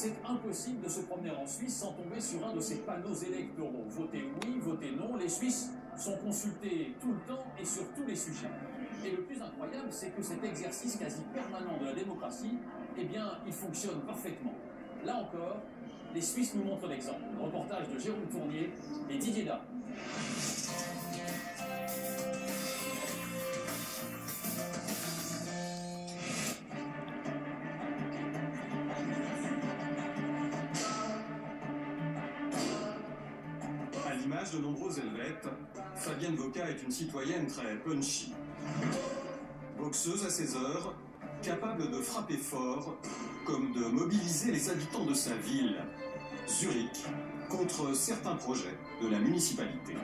c'est impossible de se promener en Suisse sans tomber sur un de ces panneaux électoraux. Votez oui, votez non. Les Suisses sont consultés tout le temps et sur tous les sujets. Et le plus incroyable, c'est que cet exercice quasi permanent de la démocratie, eh bien, il fonctionne parfaitement. Là encore, les Suisses nous montrent l'exemple. Le reportage de Jérôme Tournier et Didier Da. À l'image de nombreux Helvètes, Fabienne Voca est une citoyenne très punchy. Boxeuse à ses heures, capable de frapper fort, comme de mobiliser les habitants de sa ville, Zurich, contre certains projets de la municipalité.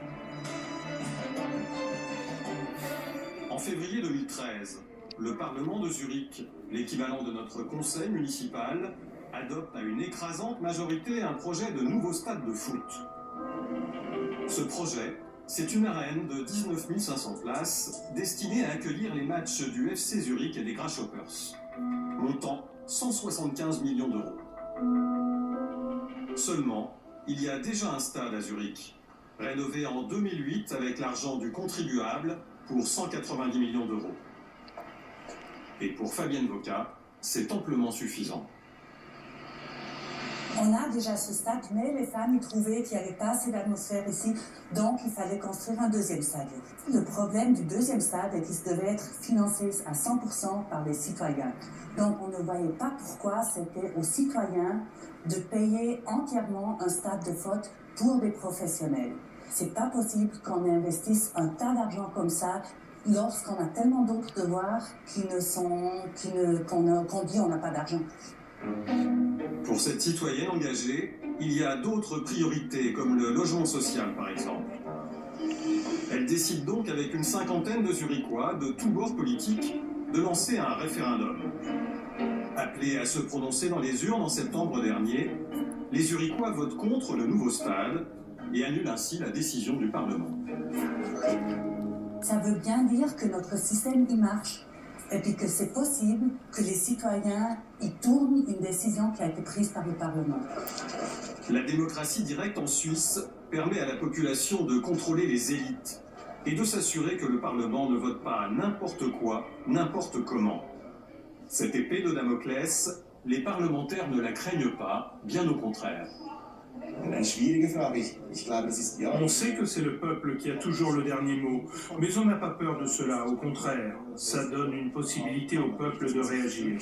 En février 2013, le Parlement de Zurich, l'équivalent de notre conseil municipal, adopte à une écrasante majorité un projet de nouveau stade de foot. Ce projet, c'est une arène de 19 500 places destinée à accueillir les matchs du FC Zurich et des Grasshoppers, montant 175 millions d'euros. Seulement, il y a déjà un stade à Zurich, rénové en 2008 avec l'argent du contribuable pour 190 millions d'euros. Et pour Fabienne Voca, c'est amplement suffisant. On a déjà ce stade, mais les femmes trouvaient qu'il n'y avait pas assez d'atmosphère ici, donc il fallait construire un deuxième stade. Le problème du deuxième stade est qu'il devait être financé à 100% par les citoyens. Donc on ne voyait pas pourquoi c'était aux citoyens de payer entièrement un stade de foot pour des professionnels. C'est pas possible qu'on investisse un tas d'argent comme ça lorsqu'on a tellement d'autres devoirs qu'on dit on n'a pas d'argent. Pour cette citoyenne engagée, il y a d'autres priorités, comme le logement social par exemple. Elle décide donc avec une cinquantaine de Zurichois de tous bords politiques de lancer un référendum. Appelés à se prononcer dans les urnes en septembre dernier, les Zurichois votent contre le nouveau stade et annulent ainsi la décision du Parlement. Ça veut bien dire que notre système y marche. Et puis que c'est possible que les citoyens y tournent une décision qui a été prise par le Parlement. La démocratie directe en Suisse permet à la population de contrôler les élites et de s'assurer que le Parlement ne vote pas n'importe quoi, n'importe comment. Cette épée de Damoclès, les parlementaires ne la craignent pas, bien au contraire. On sait que c'est le peuple qui a toujours le dernier mot, mais on n'a pas peur de cela, au contraire. Ça donne une possibilité au peuple de réagir.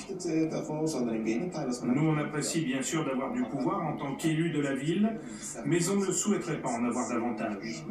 Nous, on apprécie bien sûr d'avoir du pouvoir en tant qu'élus de la ville, mais on ne souhaiterait pas en avoir davantage.